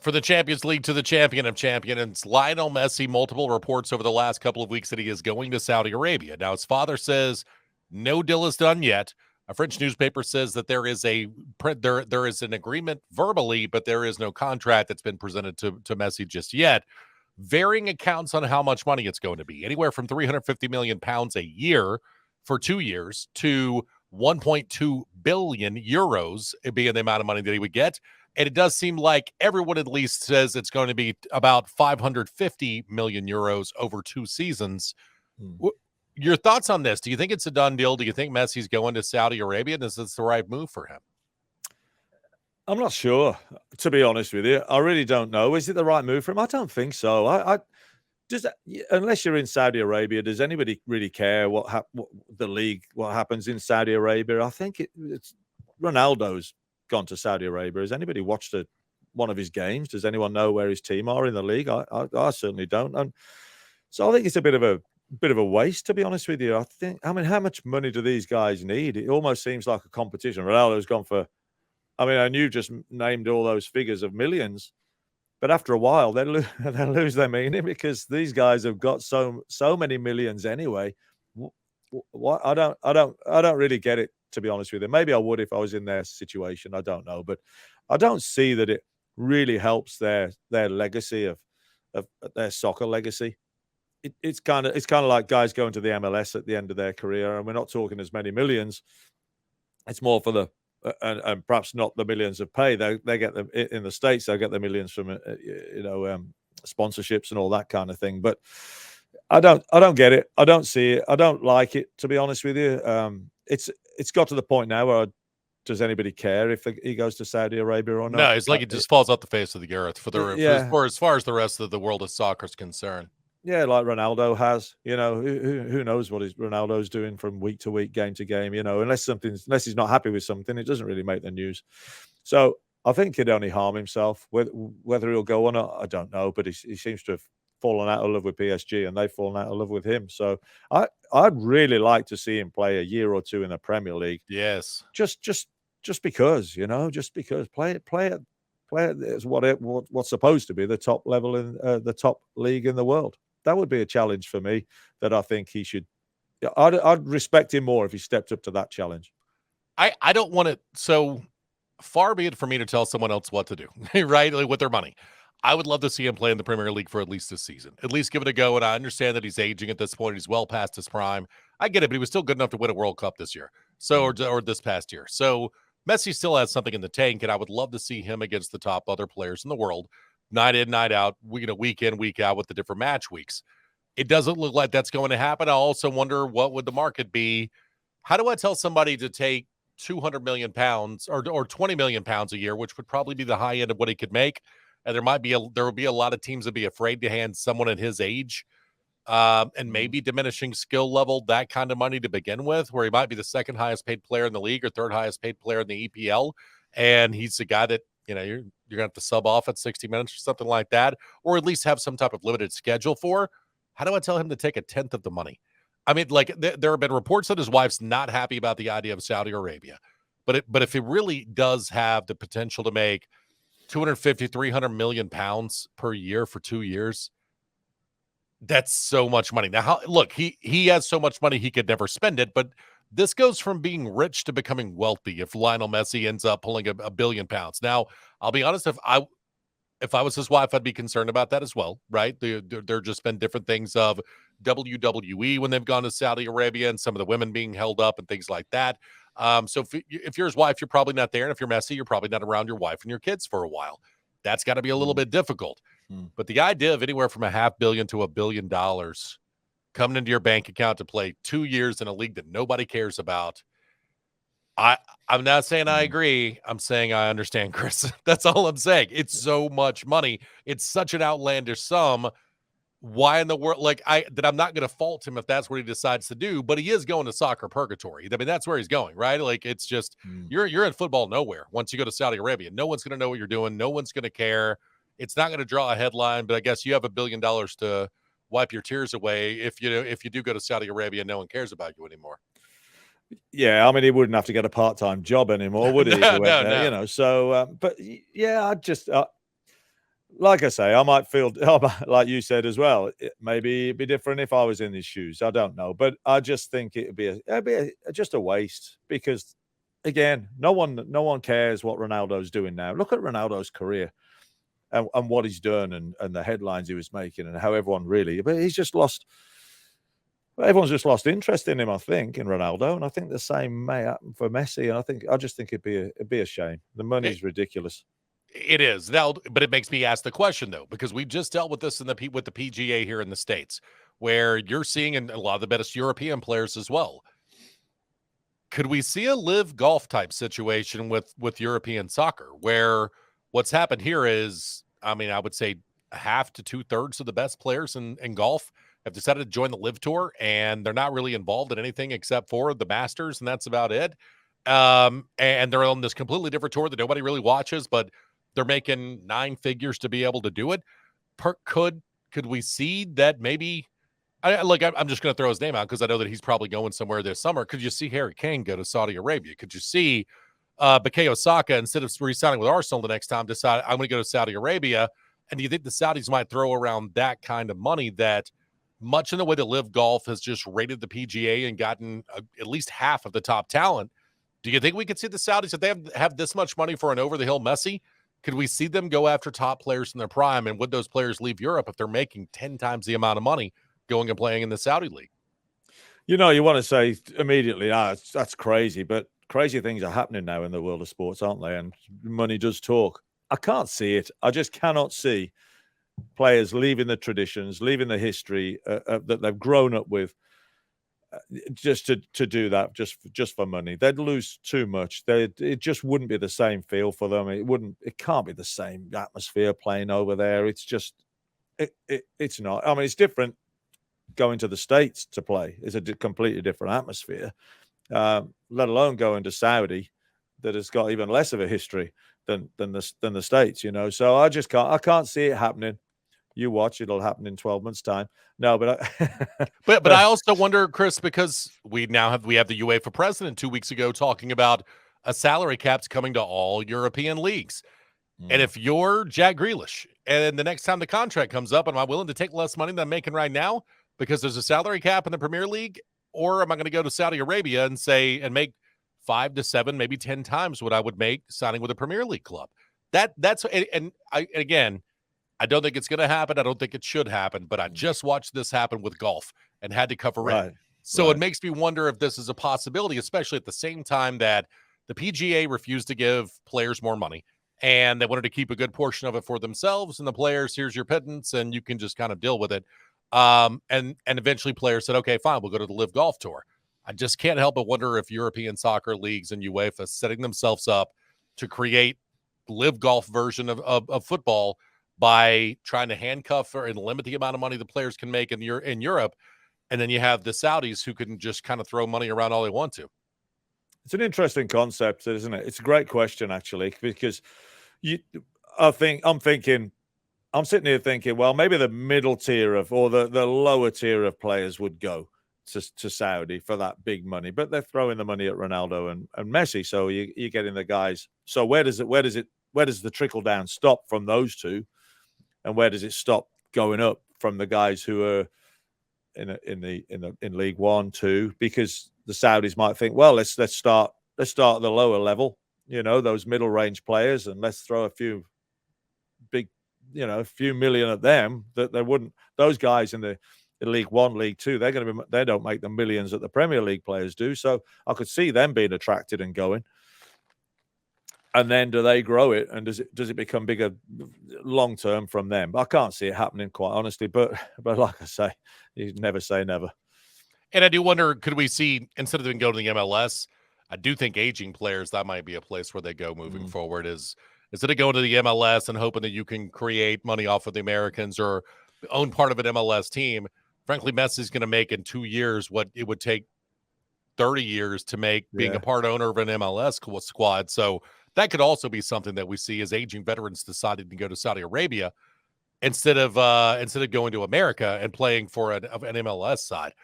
For the Champions League to the champion of champions, Lionel Messi, multiple reports over the last couple of weeks that he is going to Saudi Arabia. Now, his father says no deal is done yet. A French newspaper says that there is an agreement verbally, but there is no contract that's been presented to Messi just yet. Varying accounts on how much money it's going to be, anywhere from 350 million pounds a year for 2 years to 1.2 billion euros being the amount of money that he would get. And it does seem like everyone at least says it's going to be about 550 million euros over 2 seasons. Your thoughts on this? Do you think it's a done deal? Do you think Messi's going to Saudi Arabia? And is this the right move for him? I'm not sure, to be honest with you. I really don't know. Is it the right move for him? I don't think so. I just, unless you're in Saudi Arabia, does anybody really care what happens in Saudi Arabia? I think it's Ronaldo's gone to Saudi Arabia. Has anybody watched one of his games? Does anyone know where his team are in the league? I certainly don't. And so I think it's a bit of a waste, to be honest with you. I mean, how much money do these guys need? It almost seems like a competition. Ronaldo's gone for, I mean, I knew just named all those figures of millions, but after a while they lose their meaning because these guys have got so many millions anyway. What I don't really get it, to be honest with you. Maybe I would if I was in their situation. I don't know, but I don't see that it really helps their legacy of their soccer legacy. It's kind of like guys going to the MLS at the end of their career, and we're not talking as many millions. It's more for the and perhaps not the millions of pay. They get them in the States. They'll get the millions from sponsorships and all that kind of thing. But I don't get it. I don't see it. I don't like it, to be honest with you. It's got to the point now where does anybody care if he goes to Saudi Arabia or not? No, it's like it just falls off the face of the earth for as far as the rest of the world of soccer is concerned. Yeah, like Ronaldo has. Who knows what Ronaldo's doing from week to week, game to game. Unless he's not happy with something, it doesn't really make the news. So I think he'd only harm himself. Whether he'll go or not, I don't know. But he seems to have fallen out of love with PSG, and they've fallen out of love with him. So I'd really like to see him play a year or two in the Premier League. Yes, just because, just because play it is what's supposed to be the top level in the top league in the world. That would be a challenge for me that I think he should. I'd respect him more if he stepped up to that challenge. I don't want it. So far be it for me to tell someone else what to do, right? Like with their money. I would love to see him play in the Premier League for at least this season. At least give it a go. And I understand that he's aging at this point. He's well past his prime. I get it, but he was still good enough to win a World Cup this year. So, or this past year. So Messi still has something in the tank, and I would love to see him against the top other players in the world, night in, night out, week in, week out with the different match weeks. It doesn't look like that's going to happen. I also wonder what would the market be. How do I tell somebody to take 200 million pounds or 20 million pounds a year, which would probably be the high end of what he could make? And there will be a lot of teams that be afraid to hand someone at his age and maybe diminishing skill level, that kind of money to begin with, where he might be the second highest paid player in the league or third highest paid player in the EPL. And he's the guy that, you're going to have to sub off at 60 minutes or something like that, or at least have some type of limited schedule for. How do I tell him to take a tenth of the money? I mean, like there have been reports that his wife's not happy about the idea of Saudi Arabia, but if it really does have the potential to make 250, 300 million pounds per year for 2 years, that's so much money. Now, look, he has so much money he could never spend it, but this goes from being rich to becoming wealthy if Lionel Messi ends up pulling a billion pounds. Now, I'll be honest, if I was his wife, I'd be concerned about that as well, right? There just been different things of WWE when they've gone to Saudi Arabia and some of the women being held up and things like that. So if you're his wife, you're probably not there. And if you're Messi, you're probably not around your wife and your kids for a while. That's got to be a little bit difficult. But the idea of anywhere from $500 million to $1 billion coming into your bank account to play 2 years in a league that nobody cares about, I'm not saying I agree. I'm saying I understand, Chris. That's all I'm saying. It's so much money. It's such an outlandish sum. Why in the world? I'm not going to fault him if that's what he decides to do, but he is going to soccer purgatory. I mean, that's where he's going, right? Like, it's just, you're in football nowhere. Once you go to Saudi Arabia, no one's going to know what you're doing. No one's going to care. It's not going to draw a headline, but I guess you have $1 billion to wipe your tears away. If you do go to Saudi Arabia, no one cares about you anymore. Yeah, I mean, he wouldn't have to get a part-time job anymore, would he? No. So, but yeah, like I say, I might feel like you said as well. Maybe it'd be different if I was in his shoes. I don't know, but I just think just a waste because, again, no one cares what Ronaldo's doing now. Look at Ronaldo's career and what he's done and the headlines he was making and how everyone really. But he's just lost. Everyone's just lost interest in him, I think, in Ronaldo, and I think the same may happen for Messi. And I just think it'd be a shame. The money's ridiculous. It is now, but it makes me ask the question though, because we just dealt with this with the PGA here in the States, where you're seeing a lot of the best European players as well. Could we see a live golf type situation with European soccer, where what's happened here is, I mean, I would say half to 2/3 of the best players in golf have decided to join the live tour, and they're not really involved in anything except for the Masters, and that's about it. And they're on this completely different tour that nobody really watches, but they're making 9 figures to be able to do it. Could we see that maybe? I'm just going to throw his name out because I know that he's probably going somewhere this summer. Could you see Harry Kane go to Saudi Arabia? Could you see Bukayo Saka, instead of re-signing with Arsenal the next time, decide I'm going to go to Saudi Arabia? And do you think the Saudis might throw around that kind of money that, much in the way that Live Golf has just rated the PGA and gotten at least half of the top talent? Do you think we could see the Saudis, if they have this much money for an over-the-hill Messi, could we see them go after top players in their prime? And would those players leave Europe if they're making 10 times the amount of money going and playing in the Saudi league? You want to say immediately, that's crazy, but crazy things are happening now in the world of sports, aren't they? And money does talk. I can't see it. I just cannot see players leaving the traditions, leaving the history that they've grown up with, just to do that just for money. They'd lose too much. It just wouldn't be the same feel for them. It can't be the same atmosphere playing over there. It's just it's not. I mean, it's different going to the States to play. It's a completely different atmosphere, let alone going to Saudi that has got even less of a history than the States, So I can't see it happening. You watch, it'll happen in 12 months' time. No, but but I also wonder, Chris, because we have the UEFA president 2 weeks ago talking about a salary cap's coming to all European leagues. And if you're Jack Grealish, and the next time the contract comes up, am I willing to take less money than I'm making right now because there's a salary cap in the Premier League, or am I going to go to Saudi Arabia and make 5 to 7, maybe 10 times what I would make signing with a Premier League club? Again, I don't think it's going to happen. I don't think it should happen, but I just watched this happen with golf and had to cover it. So it makes me wonder if this is a possibility, especially at the same time that the PGA refused to give players more money and they wanted to keep a good portion of it for themselves. And the players, here's your pittance, and you can just kind of deal with it. And eventually players said, okay, fine, we'll go to the Live Golf Tour. I just can't help but wonder if European soccer leagues and UEFA setting themselves up to create Live Golf version of football by trying to handcuff and limit the amount of money the players can make in Europe. And then you have the Saudis who can just kind of throw money around all they want to. It's an interesting concept, isn't it? It's a great question, actually, because I'm sitting here thinking, well, maybe the middle tier or the lower tier of players would go to Saudi for that big money, but they're throwing the money at Ronaldo and Messi. So you're getting the guys. So where does the trickle down stop from those two? And where does it stop going up from the guys who are in League 1, 2? Because the Saudis might think, well, let's start at the lower level, those middle range players, and let's throw a few big, a few million at them. That they wouldn't. Those guys in League 1, League 2, they don't make the millions that the Premier League players do. So I could see them being attracted and going. And then do they grow it? And does it become bigger long term from them? I can't see it happening, quite honestly. But like I say, you never say never. And I do wonder, could we see, instead of them going to the MLS, I do think aging players, that might be a place where they go moving forward, is instead of going to the MLS and hoping that you can create money off of the Americans or own part of an MLS team. Frankly, Messi's going to make in 2 years what it would take 30 years to make being a part owner of an MLS squad. So that could also be something that we see as aging veterans decided to go to Saudi Arabia instead of going to America and playing for an MLS side.